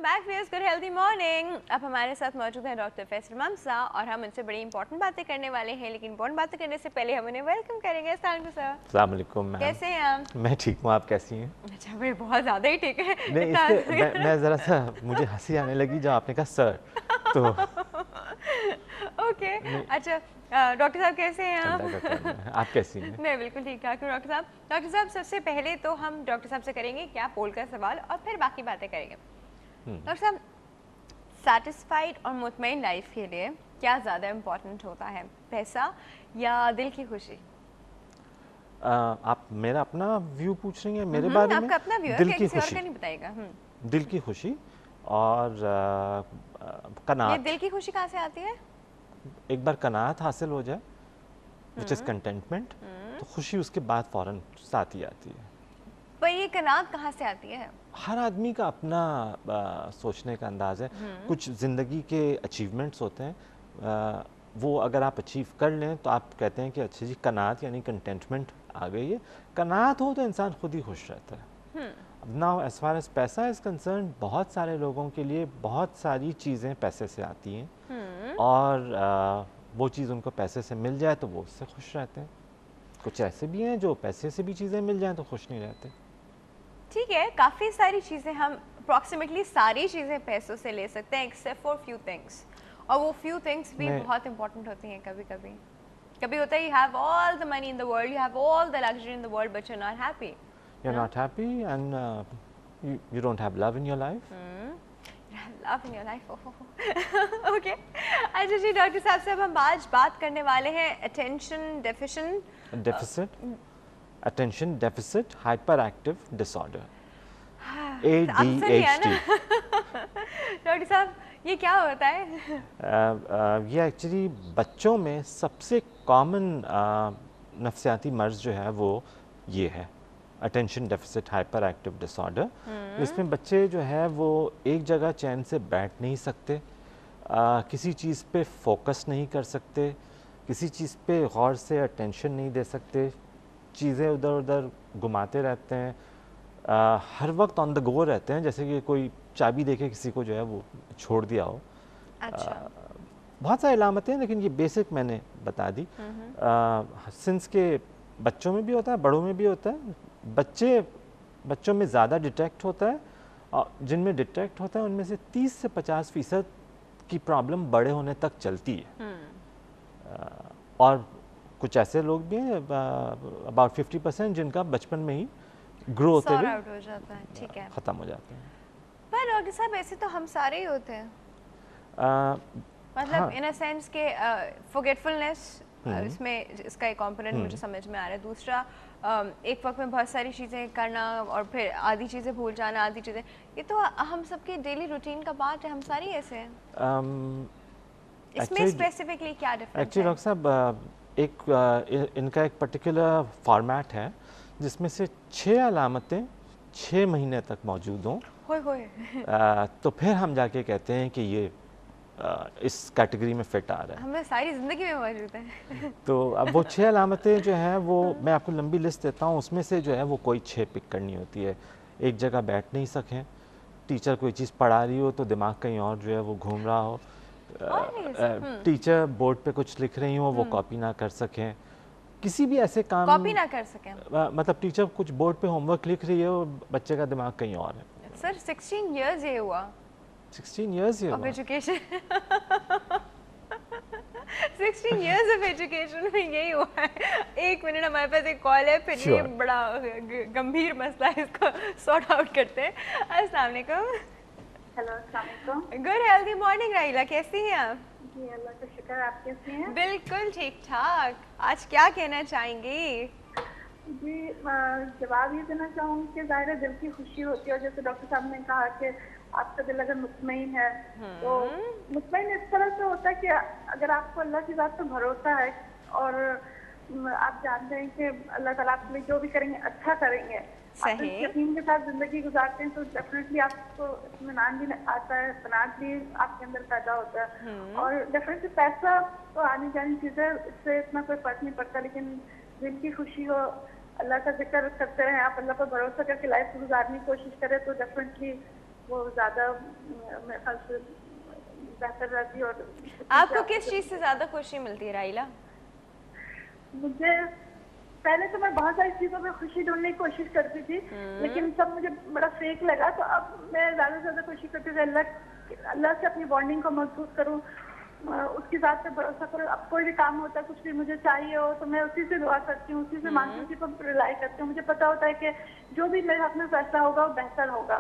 Back viewers, good healthy morning. अब हमारे साथ मौजूद हैं डॉक्टर फैसल ममसा और हम उनसे बड़ी इंपॉर्टेंट बातें करने वाले हैं, लेकिन इंपॉर्टेंट बातें करने से पहले हम उन्हें वेलकम करेंगे। अस्सलाम वालेकुम मैम। कैसे हैं आप? मैं ठीक हूँ, आप कैसी हैं? अच्छा, भाई बहुत ज़्यादा ही ठीक है। नहीं, इससे मैं ज़रा सा मुझे हंसी आने लगी जब आपने कहा सर, तो ओके अच्छा, डॉक्टर साहब कैसे हैं आप? अल्लाह का करम है। आप कैसी हैं? मैं बिल्कुल ठीक ठाक हूँ डॉक्टर साहब। डॉक्टर साहब, सबसे पहले तो हम डॉक्टर साहब से करेंगे क्या पोल का सवाल और फिर बाकी बातें करेंगे। डॉक्टर साहब, सैटिस्फाइड और मुतमईन लाइफ के लिए क्या ज़्यादा इम्पोर्टेंट होता है, पैसा या दिल की खुशी? आप मेरा अपना व्यू पूछ रही हैं मेरे बारे में? आपका अपना व्यू है, दिल की किसी और खुशी, का नहीं बताएगा। दिल की खुशी और ये कनात। दिल की खुशी कहाँ से आती है? एक बार कनात हासिल हो जाए, विच इज़ कंटेंटमेंट, तो खुशी उसके बाद फ़ौरन साथ ही आती है। पर ये कनात कहाँ से आती है? हर आदमी का अपना सोचने का अंदाज़ है। कुछ ज़िंदगी के अचीवमेंट्स होते हैं, वो अगर आप अचीव कर लें तो आप कहते हैं कि अच्छा जी कनात यानी कंटेंटमेंट आ गई है। कनात हो तो इंसान खुद ही खुश रहता है। नाउ एज़ फार एज़ पैसा इज़ कंसर्न, बहुत सारे लोगों के लिए बहुत सारी चीज़ें पैसे से आती हैं और वो चीज़ उनको पैसे से मिल जाए तो वो उससे खुश रहते हैं। कुछ ऐसे भी हैं जो पैसे से भी चीज़ें मिल जाएं तो खुश नहीं रहते। ठीक है, काफ़ी सारी चीज़ें हम अप्रॉक्सीमेटली सारी चीज़ें पैसों से ले सकते हैं एक्सेप्ट फॉर फ्यू थिंग्स, और वो फ्यू थिंग्स भी बहुत इंपॉर्टेंट होती हैं। कभी कभी कभी होता है you have all the money in the world, you have all the luxury in the world, but you are not happy. You're not happy and you don't have love in your life. Love in your life. Okay, अच्छा जी doctor साहब से अब हम आज बात करने वाले हैं attention Deficit hyperactive disorder, ADHD। ADHD। Doctor साहब, ये क्या होता है? ये एक्चुअली बच्चों में सबसे कॉमन नफ्सियाती मर्ज जो है वो ये है, attention deficit hyper active disorder. इसमें बच्चे जो है वो एक जगह चैन से बैठ नहीं सकते, किसी चीज़ पे फोकस नहीं कर सकते, किसी चीज़ पे गौर से अटेंशन नहीं दे सकते, चीज़ें उधर उधर घुमाते रहते हैं, हर वक्त ऑन द गो रहते हैं, जैसे कि कोई चाबी देके किसी को जो है वो छोड़ दिया हो। अच्छा। बहुत सारी अलामतें हैं, लेकिन ये बेसिक मैंने बता दी। सिंस के बच्चों में भी होता है, बड़ों में भी होता है। बच्चों में ज़्यादा डिटेक्ट होता है और जिनमें डिटेक्ट होता है उनमें से 30 से 50% की प्रॉब्लम बड़े होने तक चलती है। और कुछ ऐसे लोग भी हैं, अबाउट 50%, जिनका बचपन में ही ग्रो होते हुए हो जाता है। ठीक है, ख़त्म हो जाते हैं। पर डॉक्टर साहब ऐसे तो हम सारे ही होते हैं, मतलब इन अ सेंस के फॉरगेटफुलनेस इसमें इसका एक कंपोनेंट मुझे समझ में आ रहा है। दूसरा, एक वक्त में बहुत सारी चीज़ें करना और फिर आधी चीज़ें भूल जाना, आधी चीज़ें, ये तो हम सबके डेली रूटीन का पार्ट है, हम सारे ऐसे हैं। इसमें स्पेसिफिकली क्या डिफरेंस है? एक्चुअली डॉक्टर साहब, इनका एक पर्टिकुलर फॉर्मेट है जिसमें से 6 अलामतें 6 महीने तक मौजूद हों, तो फिर हम जाके कहते हैं कि ये इस कैटेगरी में फिट आ रहा है। हमें सारी ज़िंदगी में मौजूद है। तो अब वो 6 अलामतें जो हैं वो मैं आपको लंबी लिस्ट देता हूँ, उसमें से जो है वो कोई 6 पिक करनी होती है। एक जगह बैठ नहीं सकें, टीचर कोई चीज़ पढ़ा रही हो तो दिमाग कहीं और जो है वो घूम रहा हो, टीचर बोर्ड पे कुछ लिख रही हो वो कॉपी ना कर सकें, किसी भी ऐसे काम कॉपी ना कर सकें, मतलब टीचर कुछ बोर्ड पे होमवर्क लिख रही है और बच्चे का दिमाग कहीं और है। सर 16 इयर्स ये हुआ, 16 years of education। 16 years of education में यही हुआ है। एक मिनट, हमारे पास एक कॉल है, फिर ये बड़ा गंभीर मसला है, इसको सॉर्ट आउट करते हैं। अस्सलाम वालेकुम। हेलो, अस्सलाम वालेकुम। गुड हेल्दी मॉर्निंग राहिला, कैसी हैं आप? जी अल्लाह का शुक्र, आप कैसी हैं? बिल्कुल ठीक ठाक। आज क्या कहना चाहेंगी? जी जवाब ये देना चाहूँगी कि ज़ाहिर है दिल की खुशी होती है, और जैसे डॉक्टर साहब ने कहा कि आपका दिल अगर मुतमईन है तो मुतमईन इस तरह से होता है कि अगर आपको अल्लाह की ज़ात पे भरोसा है और आप जानते हैं कि अल्लाह ताला आपके लिए जो भी करेंगे अच्छा करेंगे, आप इस यकीन के साथ जिंदगी गुजारते हैं तो डेफिनेटली आपको इत्मीनान भी आता है, कनात भी आपके अंदर पैदा होता है। और डेफिनेटली पैसा तो आने जाने चीज़ है, इससे इतना कोई फर्क नहीं पड़ता, लेकिन दिल की खुशी हो, अल्लाह का जिक्र करते रहें, आप अल्लाह पर भरोसा करके लाइफ गुजारने की कोशिश करें तो डेफिनेटली वो ज़्यादा मेरे ख्याल से बेहतर रहती है। और आपको किस चीज़ से ज़्यादा खुशी मिलती है राइला? मुझे पहले तो मैं बहुत सारी चीज़ों में खुशी ढूंढने की कोशिश करती थी, लेकिन सब मुझे बड़ा फेक लगा। तो अब मैं ज़्यादा से ज़्यादा कोशिश करती थी अल्लाह से अपनी बॉन्डिंग को मजबूत करूँ, उसकी ज़ात पे भरोसा करूँ। अब कोई भी काम होता है, कुछ भी मुझे चाहिए हो तो मैं उसी से दुआ करती हूँ, उसी से मांगती हूँ, उसी पर रिलाई करती हूँ। मुझे पता होता है कि जो भी मेरे हाथ में फैसला होगा वो बेहतर होगा।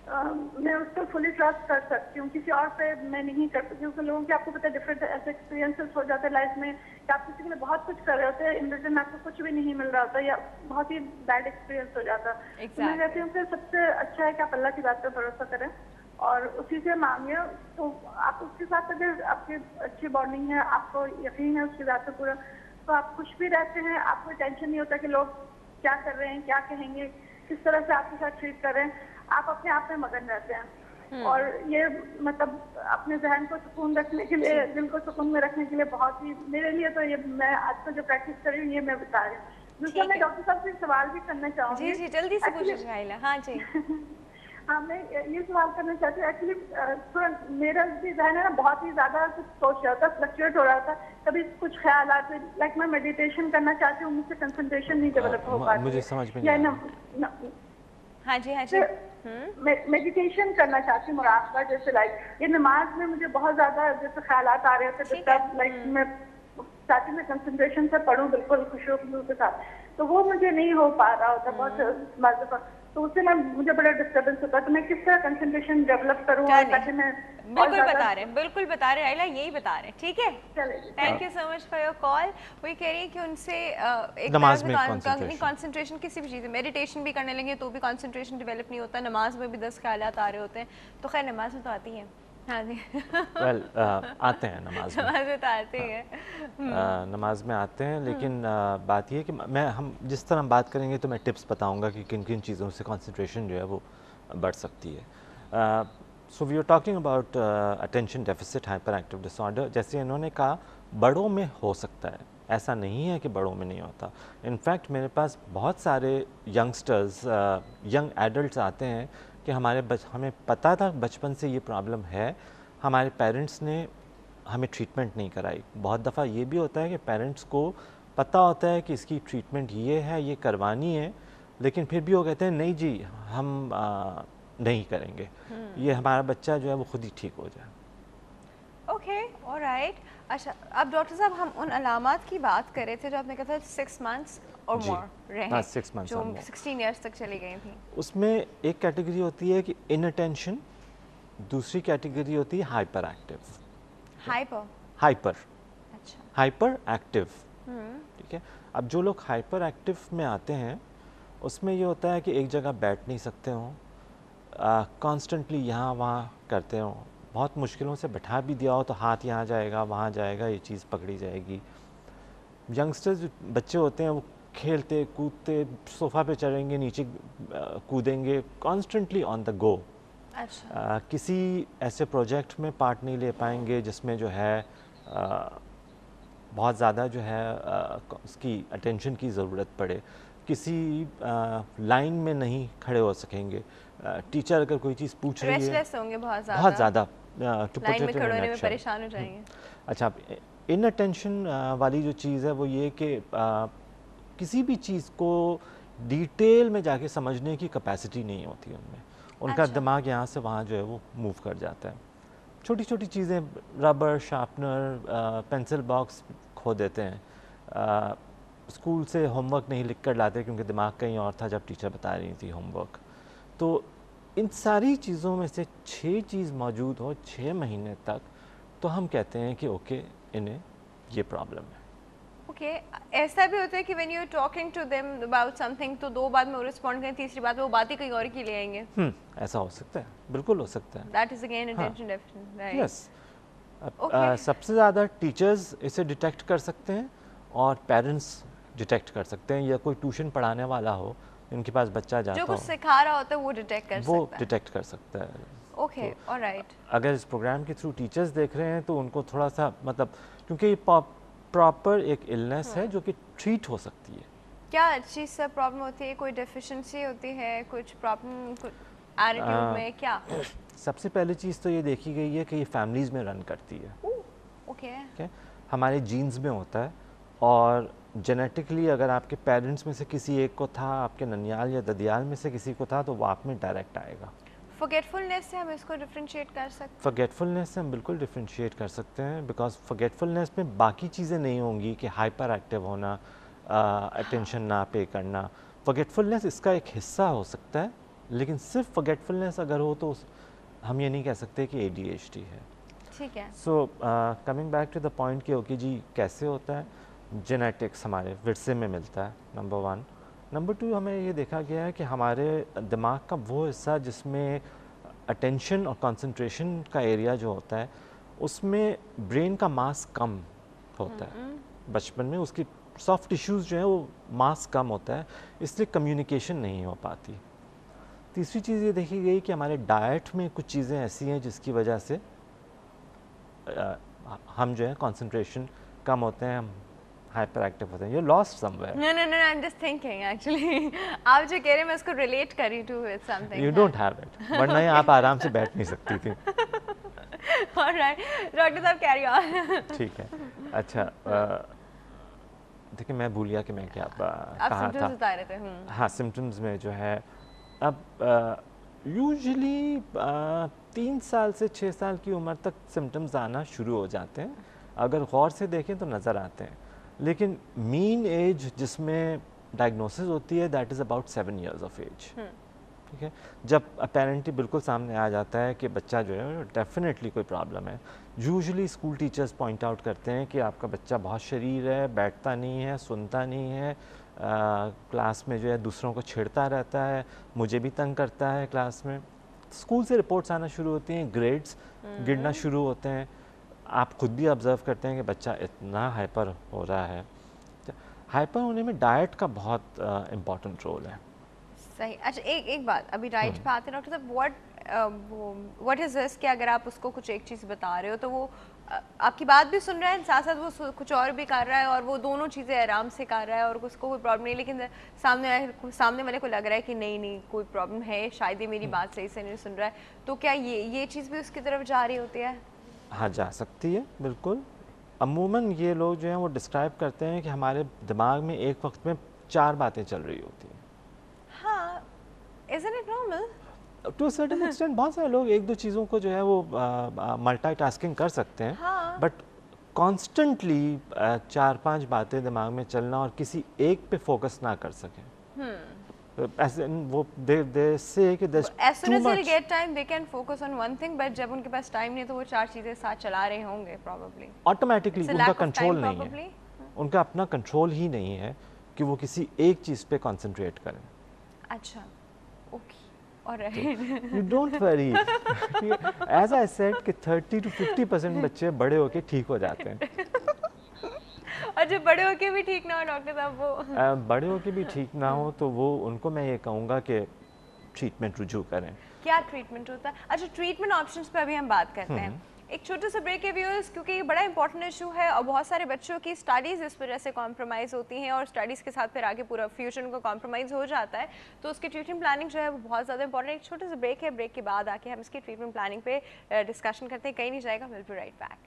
मैं उस पर फुली ट्रस्ट कर सकती हूँ, किसी और पे मैं नहीं कर सकती। क्योंकि लोगों के आपको पता है डिफरेंट ऐसे एक्सपीरियंसेस हो जाते हैं लाइफ में कि आप किसी के लिए बहुत कुछ कर रहे होते हैं, इन रिटर्न आपको कुछ भी नहीं मिल रहा होता या बहुत ही बैड एक्सपीरियंस हो जाता है। तो मैं कहती हूँ कि सबसे अच्छा है कि आप अल्लाह की बात पर भरोसा करें और उसी से मांगे। तो आप उसके साथ अगर आपकी अच्छी बॉन्डिंग है, आपको यकीन है उसकी बात पे पूरा, तो आप खुश भी रहते हैं। आपको टेंशन नहीं होता कि लोग क्या कर रहे हैं, क्या कहेंगे, किस तरह से आपके साथ ट्रीट कर रहे हैं। आप अपने आप में मगन रहते हैं। और ये मतलब अपने जहन को सुकून रखने के लिए, दिल को सुकून में रखने के लिए बहुत ही, मेरे लिए तो ये मैं आजकल जो प्रैक्टिस कर रही हूँ ये मैं बता रही हूँ। दूसरा मैं डॉक्टर साहब से सवाल भी करना चाहूँगी। जी जल्दी से पूछिए राइला। हाँ जी। हाँ, मैं ये सवाल करना चाहती हूँ। एक्चुअली थोड़ा मेरा भी जहन है ना बहुत ही ज्यादा कुछ सोच रहा था, फ्लक्चुएट हो रहा था। कभी कुछ ख्याल आते, लाइक मैं मेडिटेशन करना चाहती हूँ, मुझसे कंसंट्रेशन नहीं डेवलप हो पाती। मुझे समझ में नहीं आया। हाँ जी हाँ जी। मेडिटेशन करना चाहती हूँ, मुराकबा जैसे। लाइक ये नमाज में मुझे बहुत ज्यादा जैसे ख्यालात आ रहे थे, लाइक मैं चाहती मैं कंसंट्रेशन से पढ़ूँ बिल्कुल खुशू के साथ, तो वो मुझे नहीं हो पा रहा होता बहुत। तो उससे मैं मुझे बड़ा डिस्टर्बेंस होता है। तो मैं किस तरह कंसंट्रेशन डेवलप करूँ ताकि मैं बिल्कुल बता रहे राइला, यही बता रहे हैं। ठीक है, thank you so much for your call. वही कह रही है कि उनसे एक नमाज में कंसंट्रेशन, किसी भी चीज़ में मेडिटेशन भी करने लगे तो भी कंसंट्रेशन डेवलप नहीं होता। नमाज में भी 10 ख्यालात आ रहे होते हैं। तो खैर नमाज में तो आती है। हाँ जी। आते हैं नमाज में तो आते हैं, नमाज में आते हैं। लेकिन बात ये है कि हम जिस तरह हम बात करेंगे तो मैं टिप्स बताऊंगा कि किन किन चीज़ों से कंसंट्रेशन जो है वो बढ़ सकती है। So we are talking about attention deficit hyper active disorder. जैसे इन्होंने कहा बड़ों में हो सकता है, ऐसा नहीं है कि बड़ों में नहीं होता। इनफैक्ट मेरे पास बहुत सारे यंगस्टर्स, यंग एडल्ट्स आते हैं कि हमें पता था बचपन से ये प्रॉब्लम है, हमारे पेरेंट्स ने हमें ट्रीटमेंट नहीं कराई। बहुत दफ़ा ये भी होता है कि पेरेंट्स को पता होता है कि इसकी ट्रीटमेंट ये है, ये करवानी है, लेकिन फिर भी वो कहते हैं नहीं जी हम नहीं करेंगे, ये हमारा बच्चा जो है वो खुद ही ठीक हो जाए। Okay, alright. अच्छा, अब डॉक्टर साहब हम उन अलामात की बात कर रहे थे जो आपने कहा था 6 मंथ्स और मोर रहे, हाँ, 6 मंथ्स जो 16 इयर्स तक चली गई थी। उसमें एक कैटेगरी होती है कि इनअटेंशन, दूसरी कैटेगरी होती है हाइपर एक्टिव। हाइपर एक्टिव, ठीक है। अब जो लोग हाइपर एक्टिव में आते हैं उसमें ये होता है कि एक जगह बैठ नहीं सकते हों, कॉन्स्टेंटली यहाँ वहाँ करते हों, बहुत मुश्किलों से बैठा भी दिया हो तो हाथ यहाँ जाएगा वहाँ जाएगा, ये चीज़ पकड़ी जाएगी। यंगस्टर्स जो बच्चे होते हैं वो खेलते कूदते, सोफ़ा पे चढ़ेंगे, नीचे कूदेंगे, कॉन्स्टेंटली ऑन द गो। अच्छा। किसी ऐसे प्रोजेक्ट में पार्ट नहीं ले पाएंगे जिसमें जो है बहुत ज़्यादा जो है उसकी अटेंशन की ज़रूरत पड़े, किसी लाइन में नहीं खड़े हो सकेंगे। टीचर अगर कोई चीज़ पूछ रही है, रेस्टलेस होंगे बहुत ज़्यादा, लाइन में खड़े होने में परेशान हो जाएंगे। अच्छा, इन अटेंशन वाली जो चीज़ है वो ये कि किसी भी चीज़ को डिटेल में जाके समझने की कैपेसिटी नहीं होती उनमें। उनका दिमाग यहाँ से वहाँ जो है वो मूव कर जाता है। छोटी छोटी चीज़ें, रबर, शार्पनर, पेंसिल बॉक्स खो देते हैं। स्कूल से होमवर्क नहीं लिख कर लाते क्योंकि दिमाग कहीं और था जब टीचर बता रही थी होमवर्क। तो इन सारी चीज़ों में से 6 चीज़ मौजूद हो 6 महीने तक, तो हम कहते हैं कि ओके इन्हें ये प्रॉब्लम है। ओके, ऐसा भी होता है कि when you are talking to them about something तो 2 बात में वो रिस्पॉन्ड करें, तीसरी बात में वो बात ही कहीं और की ले आएंगे। ऐसा हो सकता है, बिल्कुल हो सकता है। That is again attention deficit, right? Yes. सबसे ज़्यादा टीचर्स इसे डिटेक्ट कर सकते हैं और पेरेंट्स डिटेक्ट कर सकते हैं, या कोई ट्यूशन पढ़ाने वाला हो इनके पास बच्चा जाता हो, जो कुछ सिखा रहा होता है वो डिटेक्ट कर सकता है। Okay, alright. अगर इस प्रोग्राम के थ्रू टीचर्स देख रहे हैं तो उनको थोड़ा सा मतलब, क्योंकि ये प्रॉपर एक इलनेस है जो कि ट्रीट हो सकती है। क्या चीज़ से प्रॉब्लम होती है? कोई डेफिशिएंसी होती है, कुछ प्रॉब्लम? एटीट्यूड में क्या? सबसे पहली चीज़ तो ये देखी गई है कि ये फैमिलीज़ में रन करती है। ओके। हमारे जीन्स में होता है, और जेनेटिकली अगर आपके पेरेंट्स में से किसी एक को था, आपके ननियाल या ददियाल में से किसी को था, तो वो आप में डायरेक्ट आएगा। फॉरगेटफुलनेस से हम इसको डिफरेंशिएट कर सकते हैं? फॉरगेटफुलनेस से हम बिल्कुल डिफरेंशिएट कर सकते हैं, बिकॉज फॉरगेटफुलनेस में बाकी चीज़ें नहीं होंगी कि हाइपर एक्टिव होना, अटेंशन ना पे करना। फॉरगेटफुलनेस इसका एक हिस्सा हो सकता है, लेकिन सिर्फ फॉरगेटफुलनेस अगर हो तो हम ये नहीं कह सकते कि ADHD है। ठीक है। So coming back to the point कि ओके जी कैसे होता है, जेनेटिक्स हमारे विरसे में मिलता है, नंबर 1। नंबर 2, हमें ये देखा गया है कि हमारे दिमाग का वो हिस्सा जिसमें अटेंशन और कंसंट्रेशन का एरिया जो होता है, उसमें ब्रेन का मास कम होता है। बचपन में उसकी सॉफ्ट टिश्यूज़ जो है वो मास कम होता है, इसलिए कम्युनिकेशन नहीं हो पाती। तीसरी चीज़ ये देखी गई कि हमारे डाइट में कुछ चीज़ें ऐसी हैं जिसकी वजह से हम जो है कंसंट्रेशन कम होते हैं, हम हाइपर एक्टिव होते हैं। You lost somewhere. No no no, I am just thinking actually. आप जो कह रहे हैं मैं उसको रिलेट कर रही हूँ with something. You don't have it, वरना आप आराम से बैठ नहीं सकती थी। ऑलराइट, डॉक्टर साहब कैरी ऑन। ठीक है। अच्छा, देखिए मैं भूल गया कि मैं क्या आप कहा सिम्पटम्स था। बता रहे थे। हाँ, सिम्टम्स में जो है अब यूजुअली 3 साल से 6 साल की उम्र तक सिम्टम्स आना शुरू हो जाते हैं। अगर गौर से देखें तो नज़र आते हैं, लेकिन मीन एज जिसमें डायग्नोसिस होती है that is about 7 years of age. ठीक है, जब अपेरेंटली बिल्कुल सामने आ जाता है कि बच्चा जो है डेफिनेटली कोई प्रॉब्लम है। Usually school teachers point out करते हैं कि आपका बच्चा बहुत शरीर है, बैठता नहीं है, सुनता नहीं है, क्लास में जो है दूसरों को छेड़ता रहता है, मुझे भी तंग करता है क्लास में। स्कूल से रिपोर्ट्स आना शुरू होती हैं, ग्रेड्स गिरना शुरू होते हैं। आप खुद भी ऑब्ज़र्व करते हैं कि बच्चा इतना हाइपर हो रहा है। हाइपर होने में डाइट का बहुत इम्पॉर्टेंट रोल है। सही। अच्छा, एक बात, अभी डाइट पे आते हैं डॉक्टर साहब, व्हाट इज दिस कि अगर आप उसको कुछ एक चीज़ बता रहे हो तो वो आपकी बात भी सुन रहा है, साथ साथ वो कुछ और भी कर रहा है, और वो दोनों चीज़ें आराम से कर रहा है और उसको कोई प्रॉब्लम नहीं, लेकिन सामने वाले को लग रहा है कि नहीं नहीं कोई प्रॉब्लम है, शायद ये मेरी बात सही से नहीं सुन रहा है, तो क्या ये चीज़ भी उसकी तरफ जा रही होती है? हाँ, जा सकती है बिल्कुल। अमूमन ये लोग जो हैं वो डिस्क्राइब करते हैं कि हमारे दिमाग में एक वक्त में 4 बातें चल रही होती हैं। हाँ, isn't it normal? To a certain extent बहुत सारे लोग एक दो चीज़ों को जो है वो मल्टीटास्किंग कर सकते हैं, हाँ। बट कॉन्स्टेंटली 4-5 बातें दिमाग में चलना और किसी एक पे फोकस ना कर सकें, ऐसे वो दे से कि there's As soon too as they'll much। get time, they can focus on one thing, but जब उनके पास टाइम नहीं है तो वो 4 चीज़ें साथ चला रहे होंगे probably। ऑटोमेटिकली It's a उनका lack of कंट्रोल time नहीं probably। है, उनका अपना कंट्रोल ही नहीं है कि वो किसी एक चीज़ पे कंसंट्रेट करें। अच्छा, okay, alright. You don't worry, as I said कि 30 to 50% बच्चे बड़े होके ठीक हो जाते हैं। और जब बड़े होके भी ठीक ना हो डॉक्टर साहब, वो बड़े होके भी ठीक ना हो तो वो उनको मैं ये कहूँगा कि ट्रीटमेंट रुजू करें। क्या ट्रीटमेंट होता है? अच्छा, ट्रीटमेंट ऑप्शंस पे अभी हम बात करते हैं। एक छोटा सा ब्रेक है व्यूअर्स, क्योंकि ये बड़ा इंपॉर्टेंट इशू है और बहुत सारे बच्चों की स्टडीज़ इस वजह से कॉम्प्रोमाइज़ होती हैं और स्टडीज़ के साथ फिर आगे पूरा फ्यूचर उनका कॉम्प्रोमाइज़ हो जाता है, तो उसकी ट्रीटमेंट प्लानिंग जो है वो बहुत ज़्यादा इंपॉर्टेंट है। एक छोटा सा ब्रेक है, ब्रेक के बाद आके हम इसकी ट्रीटमेंट प्लानिंग पे डिस्कशन करते हैं। कहीं नहीं जाएगा, विल बी राइट बैक।